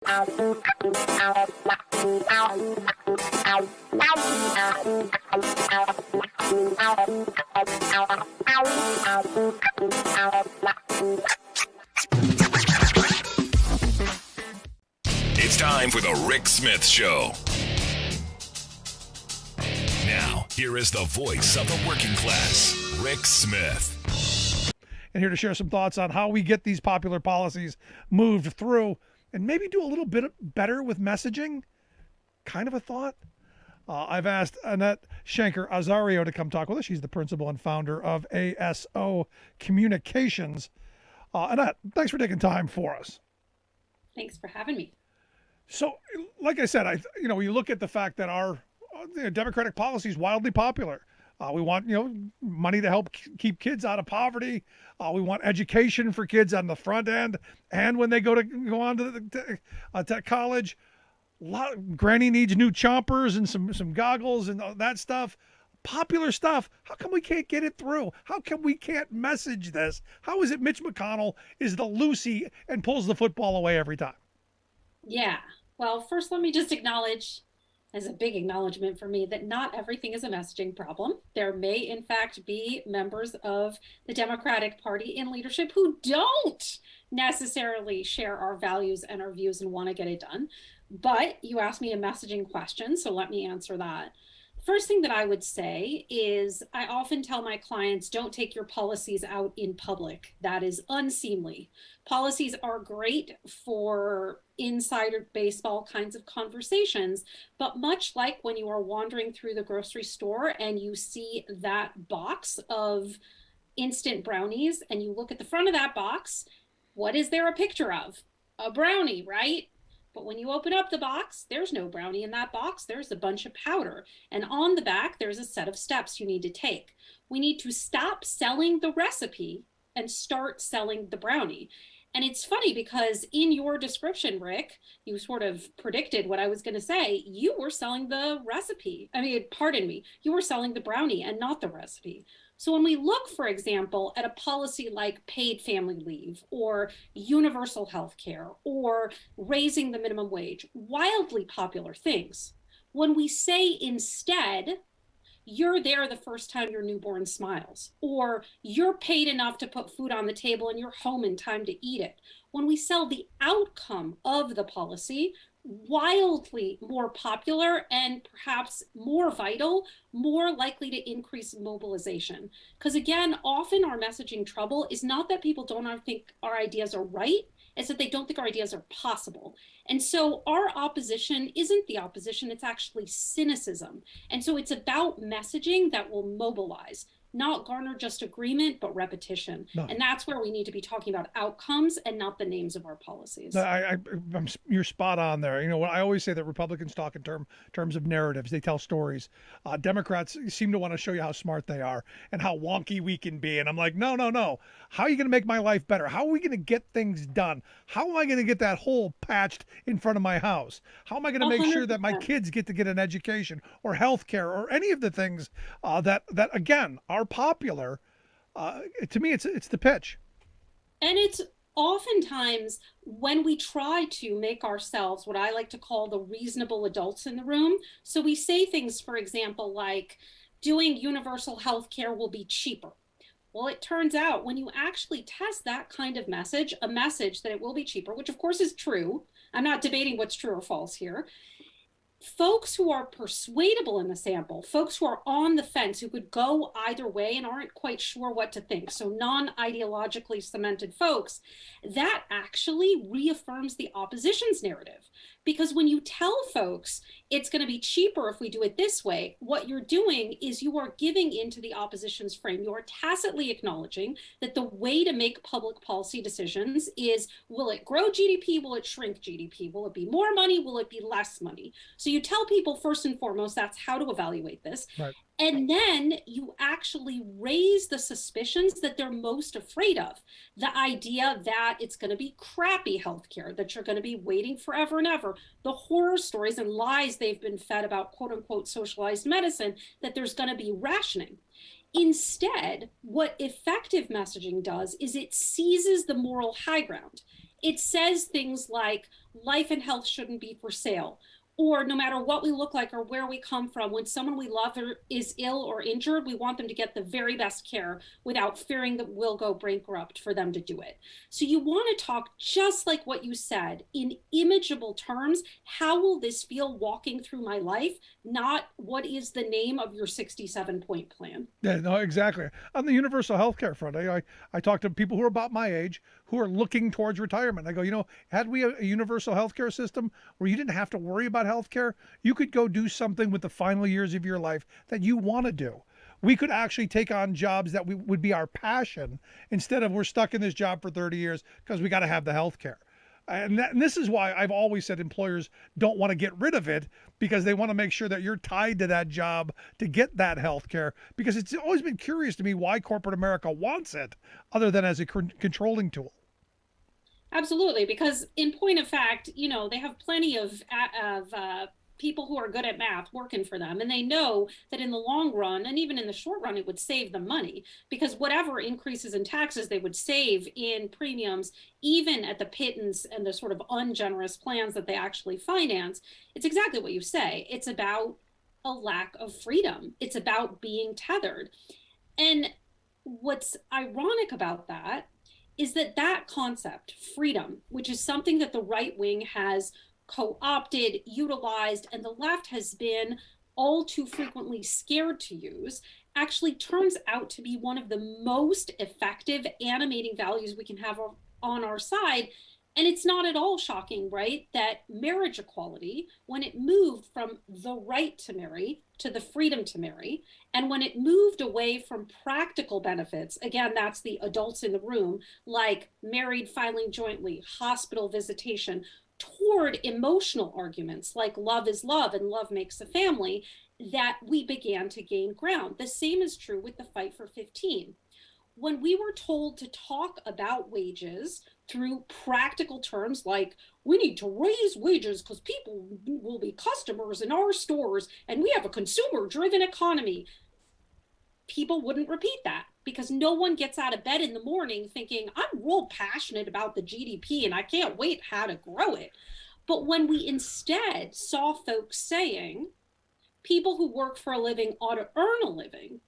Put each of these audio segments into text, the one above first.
It's time for the Rick Smith Show. Now, here is the voice of the working class, Rick Smith. And here to share some thoughts on how we get these popular policies moved through and maybe do a little bit better with messaging. Kind of a thought. I've asked Anat Shenker-Osorio to come talk with us. She's the principal and founder of ASO Communications. Anat, thanks for taking time for us. Thanks for having me. So, like I said, you look at the fact that our Democratic policy is wildly popular. We want, money to help keep kids out of poverty. We want education for kids on the front end and when they go on to college. Granny needs new chompers and some goggles and all that stuff. Popular stuff. How come we can't get it through? How come we can't message this? How is it Mitch McConnell is the Lucy and pulls the football away every time? Yeah. Well, first, let me just acknowledge, as a big acknowledgement for me, that not everything is a messaging problem. There may, in fact, be members of the Democratic Party in leadership who don't necessarily share our values and our views and want to get it done. But you asked me a messaging question, so let me answer that. First thing that I would say is I often tell my clients, don't take your policies out in public. That is unseemly. Policies are great for insider baseball kinds of conversations, but much like when you are wandering through the grocery store and you see that box of instant brownies and you look at the front of that box, what is there a picture of? A brownie, right? But when you open up the box, there's no brownie in that box. There's a bunch of powder. And on the back, there's a set of steps you need to take. We need to stop selling the recipe and start selling the brownie. And it's funny because in your description, Rick, you sort of predicted what I was going to say. You were selling the recipe. Pardon me. You were selling the brownie and not the recipe. So when we look, for example, at a policy like paid family leave or universal health care or raising the minimum wage, wildly popular things, when we say instead, you're there the first time your newborn smiles, or you're paid enough to put food on the table and you're home in time to eat it. When we sell the outcome of the policy, wildly more popular and perhaps more vital, more likely to increase mobilization. Because again, often our messaging trouble is not that people don't think our ideas are right, it's that they don't think our ideas are possible. And so our opposition isn't the opposition, it's actually cynicism. And so it's about messaging that will mobilize, not garner just agreement, but repetition. No. And that's where we need to be talking about outcomes and not the names of our policies. You're spot on there. I always say that Republicans talk in terms of narratives. They tell stories. Democrats seem to want to show you how smart they are and how wonky we can be. And I'm like, no. How are you going to make my life better? How are we going to get things done? How am I going to get that hole patched in front of my house? How am I going to make 100%. Sure that my kids get to get an education or health care or any of the things that again, are popular? To me, it's the pitch. And it's oftentimes when we try to make ourselves what I like to call the reasonable adults in the room. So we say things, for example, like doing universal health care will be cheaper. Well, it turns out when you actually test that kind of message, a message that it will be cheaper, which of course is true. I'm not debating what's true or false here. Folks who are persuadable in the sample, folks who are on the fence, who could go either way and aren't quite sure what to think, so non-ideologically cemented folks, that actually reaffirms the opposition's narrative. Because when you tell folks it's going to be cheaper if we do it this way, what you're doing is you are giving into the opposition's frame. You are tacitly acknowledging that the way to make public policy decisions is, will it grow GDP? Will it shrink GDP? Will it be more money? Will it be less money? So you tell people first and foremost, that's how to evaluate this. Right. And then you actually raise the suspicions that they're most afraid of. The idea that it's going to be crappy healthcare, that you're going to be waiting forever and ever, the horror stories and lies they've been fed about quote unquote socialized medicine, that there's going to be rationing. Instead, what effective messaging does is it seizes the moral high ground. It says things like life and health shouldn't be for sale, or no matter what we look like or where we come from, when someone we love is ill or injured, we want them to get the very best care without fearing that we'll go bankrupt for them to do it. So you want to talk just like what you said in imageable terms. How will this feel walking through my life? Not what is the name of your 67-point plan. Yeah, no, exactly. On the universal health care front, I talk to people who are about my age who are looking towards retirement. I go, had we a universal health care system where you didn't have to worry about health care, you could go do something with the final years of your life that you want to do. We could actually take on jobs that would be our passion instead of we're stuck in this job for 30 years because we got to have the health care. And this is why I've always said employers don't want to get rid of it because they want to make sure that you're tied to that job to get that health care. Because it's always been curious to me why corporate America wants it other than as a controlling tool. Absolutely, because in point of fact, they have plenty of people who are good at math working for them, and they know that in the long run, and even in the short run, it would save them money because whatever increases in taxes they would save in premiums, even at the pittance and the sort of ungenerous plans that they actually finance. It's exactly what you say. It's about a lack of freedom. It's about being tethered. And what's ironic about that is that that concept, freedom, which is something that the right wing has co-opted, utilized, and the left has been all too frequently scared to use, actually turns out to be one of the most effective animating values we can have on our side. And it's not at all shocking, right, that marriage equality, when it moved from the right to marry to the freedom to marry, and when it moved away from practical benefits, again, that's the adults in the room, like married filing jointly, hospital visitation, toward emotional arguments like love is love and love makes a family, that we began to gain ground. The same is true with the fight for 15. When we were told to talk about wages through practical terms like we need to raise wages because people will be customers in our stores and we have a consumer driven economy, people wouldn't repeat that because no one gets out of bed in the morning thinking I'm real passionate about the GDP and I can't wait how to grow it. But when we instead saw folks saying people who work for a living ought to earn a living,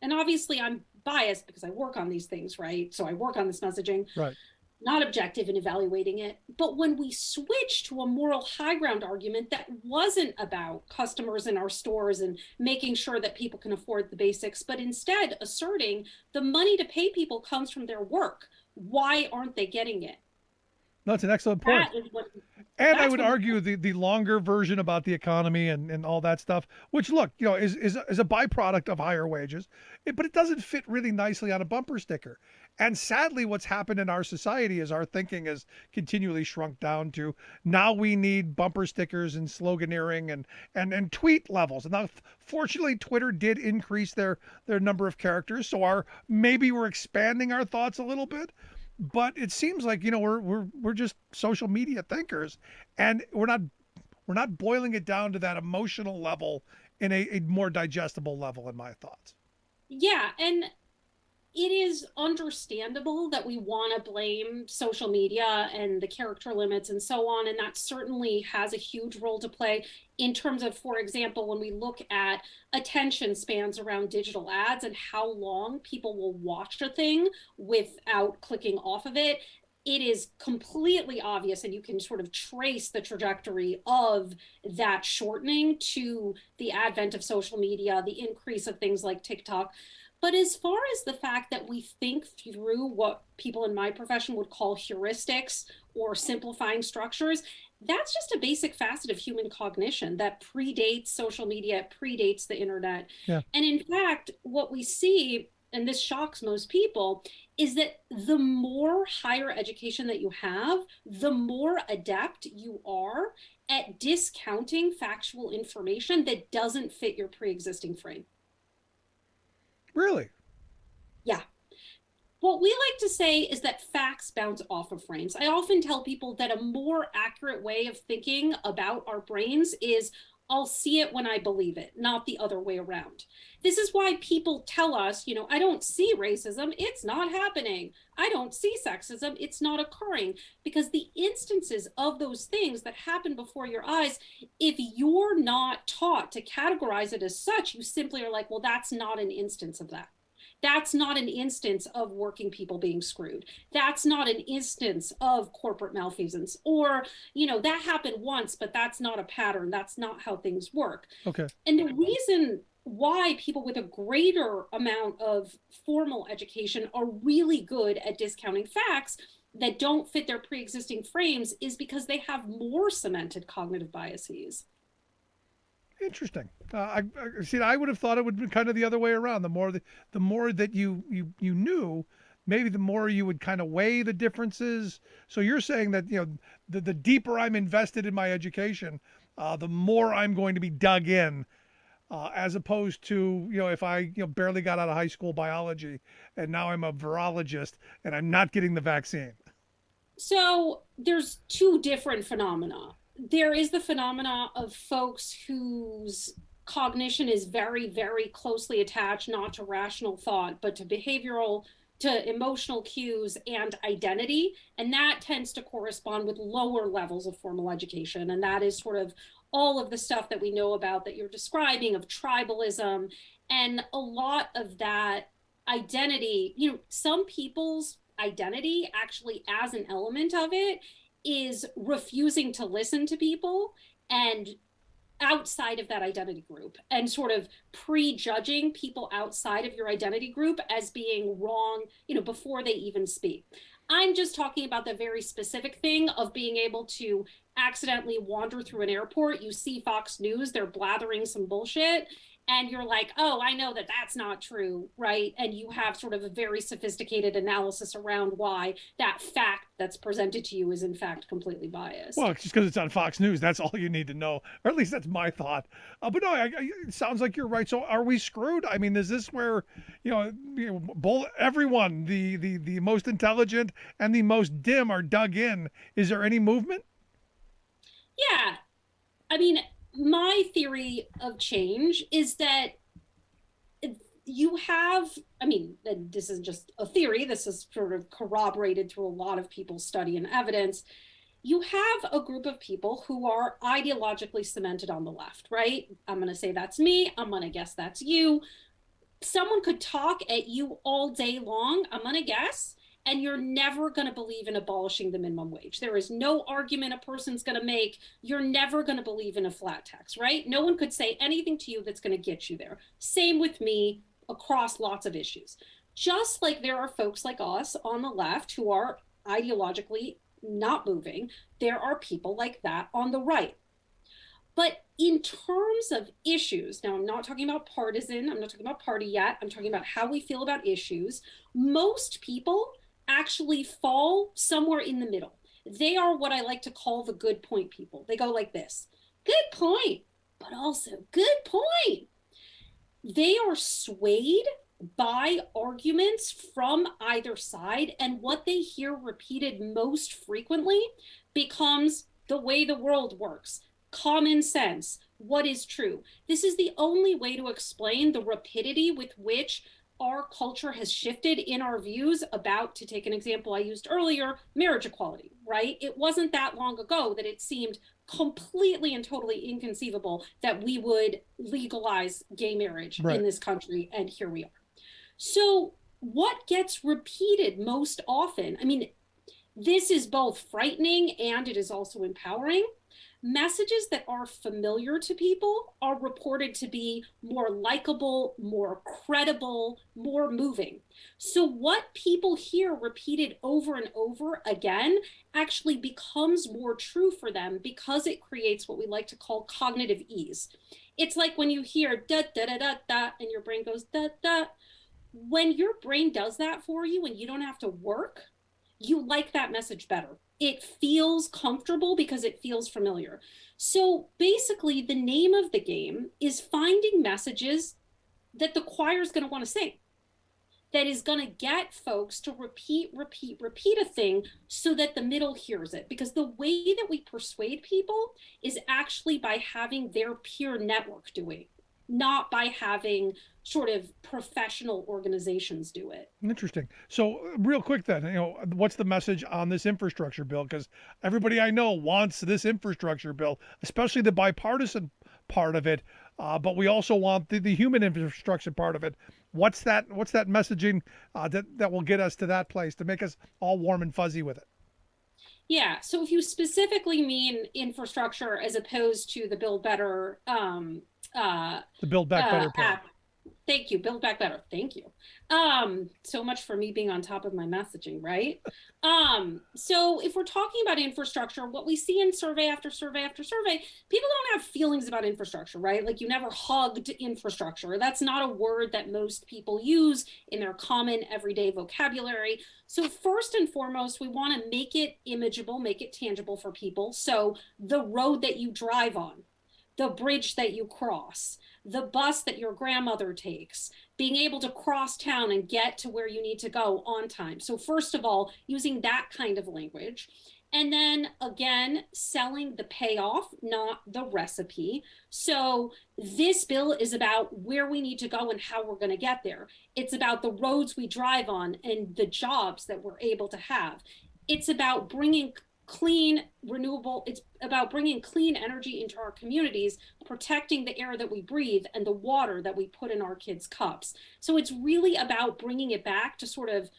and obviously I'm biased because I work on these things, right? So I work on this messaging, Right. not objective in evaluating it. But when we switch to a moral high ground argument that wasn't about customers in our stores and making sure that people can afford the basics, but instead asserting the money to pay people comes from their work, why aren't they getting it? No, that's an excellent point. And I would argue the longer version about the economy and all that stuff, which look, is a byproduct of higher wages, but it doesn't fit really nicely on a bumper sticker. And sadly, what's happened in our society is our thinking has continually shrunk down to now we need bumper stickers and sloganeering and tweet levels. And now, fortunately, Twitter did increase their number of characters, so maybe we're expanding our thoughts a little bit. But it seems like we're just social media thinkers, and we're not boiling it down to that emotional level in a more digestible level in my thoughts. Yeah, and it is understandable that we want to blame social media and the character limits and so on. And that certainly has a huge role to play in terms of, for example, when we look at attention spans around digital ads and how long people will watch a thing without clicking off of it. It is completely obvious, and you can sort of trace the trajectory of that shortening to the advent of social media, the increase of things like TikTok. But as far as the fact that we think through what people in my profession would call heuristics or simplifying structures, that's just a basic facet of human cognition that predates social media, predates the internet. Yeah. And in fact, what we see, and this shocks most people, is that the more higher education that you have, the more adept you are at discounting factual information that doesn't fit your pre-existing frame. Really? Yeah. What we like to say is that facts bounce off of frames. I often tell people that a more accurate way of thinking about our brains is I'll see it when I believe it, not the other way around. This is why people tell us, I don't see racism, it's not happening. I don't see sexism, it's not occurring. Because the instances of those things that happen before your eyes, if you're not taught to categorize it as such, you simply are like, well, that's not an instance of that. That's not an instance of working people being screwed. That's not an instance of corporate malfeasance. Or, that happened once, but that's not a pattern. That's not how things work. Okay. And the reason why people with a greater amount of formal education are really good at discounting facts that don't fit their pre-existing frames is because they have more cemented cognitive biases. Interesting. I see. I would have thought it would be kind of the other way around. The more that you knew, maybe the more you would kind of weigh the differences. So you're saying that the deeper I'm invested in my education, the more I'm going to be dug in, as opposed to if I barely got out of high school biology and now I'm a virologist and I'm not getting the vaccine. So there's two different phenomena. There is the phenomena of folks whose cognition is very, very closely attached, not to rational thought, but to behavioral, to emotional cues and identity. And that tends to correspond with lower levels of formal education. And that is sort of all of the stuff that we know about that you're describing of tribalism and a lot of that identity. Some people's identity actually, as an element of it, is refusing to listen to people and outside of that identity group and sort of prejudging people outside of your identity group as being wrong, before they even speak. I'm just talking about the very specific thing of being able to accidentally wander through an airport. You see Fox News, they're blathering some bullshit, and you're like, oh, I know that that's not true, right? And you have sort of a very sophisticated analysis around why that fact that's presented to you is in fact completely biased. Well, just because it's on Fox News, that's all you need to know, or at least that's my thought. But no, it sounds like you're right. So, are we screwed? I mean, is this where both everyone, the most intelligent and the most dim, are dug in? Is there any movement? Yeah, I mean, my theory of change is that you have, I mean, this is just a theory, this is sort of corroborated through a lot of people's study and evidence. You have a group of people who are ideologically cemented on the left, right? I'm going to say that's me. I'm going to guess that's you. Someone could talk at you all day long, I'm going to guess, and you're never going to believe in abolishing the minimum wage. There is no argument a person's going to make. You're never going to believe in a flat tax, right? No one could say anything to you that's going to get you there. Same with me across lots of issues. Just like there are folks like us on the left who are ideologically not moving, there are people like that on the right. But in terms of issues, now I'm not talking about partisan, I'm not talking about party yet, I'm talking about how we feel about issues. Most people actually fall somewhere in the middle. They are what I like to call the good point people. They go like this: good point, but also good point. They are swayed by arguments from either side, and what they hear repeated most frequently becomes the way the world works, common sense, what is true. This is the only way to explain the rapidity with which our culture has shifted in our views about, to take an example I used earlier, marriage equality, right? It wasn't that long ago that it seemed completely and totally inconceivable that we would legalize gay marriage in this country, and here we are. So what gets repeated most often, I mean, this is both frightening and it is also empowering. Messages that are familiar to people are reported to be more likable, more credible, more moving. So what people hear repeated over and over again actually becomes more true for them because it creates what we like to call cognitive ease. It's like when you hear da da da da da and your brain goes da da. When your brain does that for you and you don't have to work, you like that message better. It feels comfortable because it feels familiar. So basically, the name of the game is finding messages that the choir is going to want to sing. that is going to get folks to repeat a thing so that the middle hears it. Because the way that we persuade people is actually by having their peer network do it, not by having sort of professional organizations do it. Interesting. So, real quick then, what's the message on this infrastructure bill? Because everybody I know wants this infrastructure bill, especially the bipartisan part of it. But we also want the human infrastructure part of it. What's that messaging that will get us to that place to make us all warm and fuzzy with it? Yeah. So if you specifically mean infrastructure as opposed to the Build Better The Build Back Better plan. app. Thank you. Build Back Better. Thank you. So much for me being on top of my messaging, right? So if we're talking about infrastructure, what we see in survey after survey after survey, people don't have feelings about infrastructure, right? Like you never hugged infrastructure. That's not a word that most people use in their common everyday vocabulary. So first and foremost, we want to make it imageable, make it tangible for people. So the road that you drive on, the bridge that you cross, the bus that your grandmother takes, being able to cross town and get to where you need to go on time. So first of all, using that kind of language. And then again, selling the payoff, not the recipe. So this bill is about where we need to go and how we're going to get there. It's about the roads we drive on and the jobs that we're able to have. It's about bringing clean, renewable, it's about bringing clean energy into our communities, protecting the air that we breathe and the water that we put in our kids' cups. So it's really about bringing it back to sort of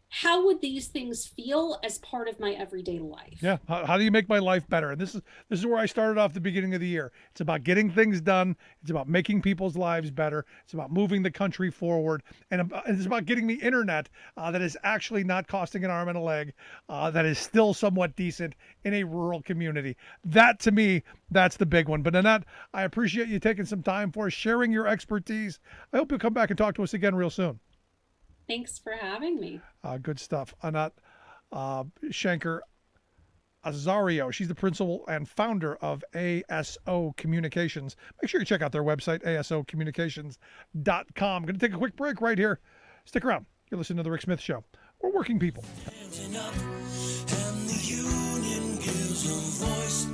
how would these things feel as part of my everyday life? Yeah. How do you make my life better? And this is where I started off the beginning of the year. It's about getting things done. It's about making people's lives better. It's about moving the country forward, and it's about getting the internet that is actually not costing an arm and a leg, that is still somewhat decent in a rural community. That to me, that's the big one. But Anat, I appreciate you taking some time for us, sharing your expertise. I hope you'll come back and talk to us again real soon. Thanks for having me. Good stuff. Anat Shenker-Osorio. She's the principal and founder of ASO Communications. Make sure you check out their website, asocommunications.com. I'm going to take a quick break right here. Stick around. You're listening to The Rick Smith Show. We're working people. And the union gives a voice.